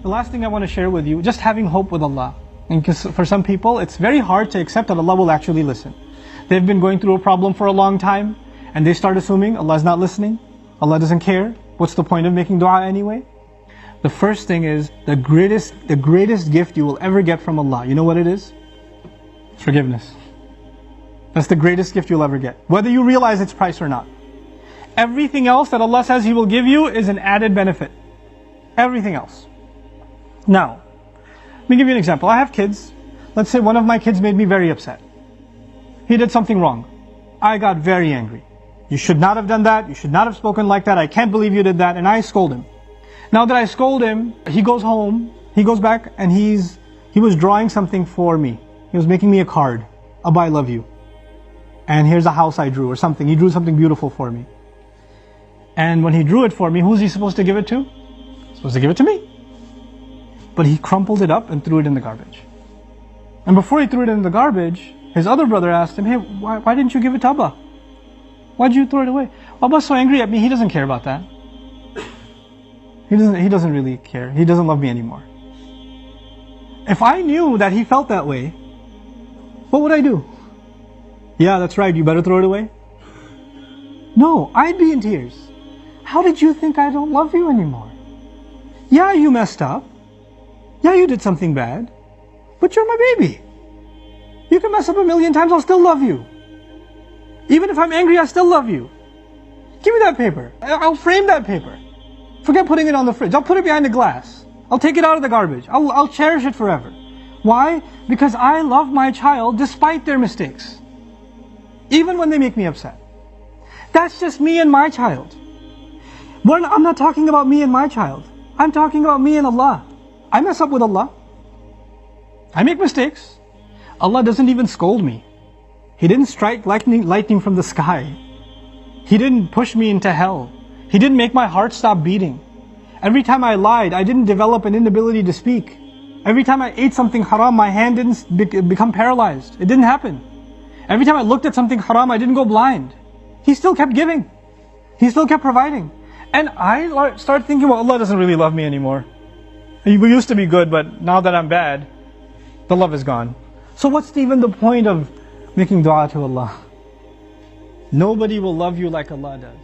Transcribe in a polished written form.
The last thing I want to share with you, just having hope with Allah. And because for some people, it's very hard to accept that Allah will actually listen. They've been going through a problem for a long time, and they start assuming Allah is not listening, Allah doesn't care. What's the point of making dua anyway? The first thing is, the greatest gift you will ever get from Allah. You know what it is? Forgiveness. That's the greatest gift you'll ever get, whether you realize its price or not. Everything else that Allah says He will give you is an added benefit. Everything else. Now, let me give you an example. I have kids. Let's say one of my kids made me very upset. He did something wrong. I got very angry. You should not have done that. You should not have spoken like that. I can't believe you did that. And I scold him. Now that I scold him, he goes home, he goes back, and he was drawing something for me. He was making me a card. Abba, I love you. And here's a house I drew or something. He drew something beautiful for me. And when he drew it for me, who's he supposed to give it to? He's supposed to give it to me. But he crumpled it up and threw it in the garbage. And before he threw it in the garbage, his other brother asked him, hey, why didn't you give it to Abba? Why did you throw it away? Abba's so angry at me, he doesn't care about that. He doesn't really care. He doesn't love me anymore. If I knew that he felt that way, what would I do? Yeah, that's right, you better throw it away. No, I'd be in tears. How did you think I don't love you anymore? Yeah, you messed up. Yeah, you did something bad. But you're my baby. You can mess up 1,000,000 times, I'll still love you. Even if I'm angry, I still love you. Give me that paper. I'll frame that paper. Forget putting it on the fridge. I'll put it behind the glass. I'll take it out of the garbage. I'll cherish it forever. Why? Because I love my child despite their mistakes. Even when they make me upset. That's just me and my child. I'm not talking about me and my child. I'm talking about me and Allah. I mess up with Allah. I make mistakes. Allah doesn't even scold me. He didn't strike lightning from the sky. He didn't push me into hell. He didn't make my heart stop beating. Every time I lied, I didn't develop an inability to speak. Every time I ate something haram, my hand didn't become paralyzed. It didn't happen. Every time I looked at something haram, I didn't go blind. He still kept giving. He still kept providing. And I started thinking, well, Allah doesn't really love me anymore. We used to be good, but now that I'm bad, the love is gone. So what's even the point of making dua to Allah? Nobody will love you like Allah does.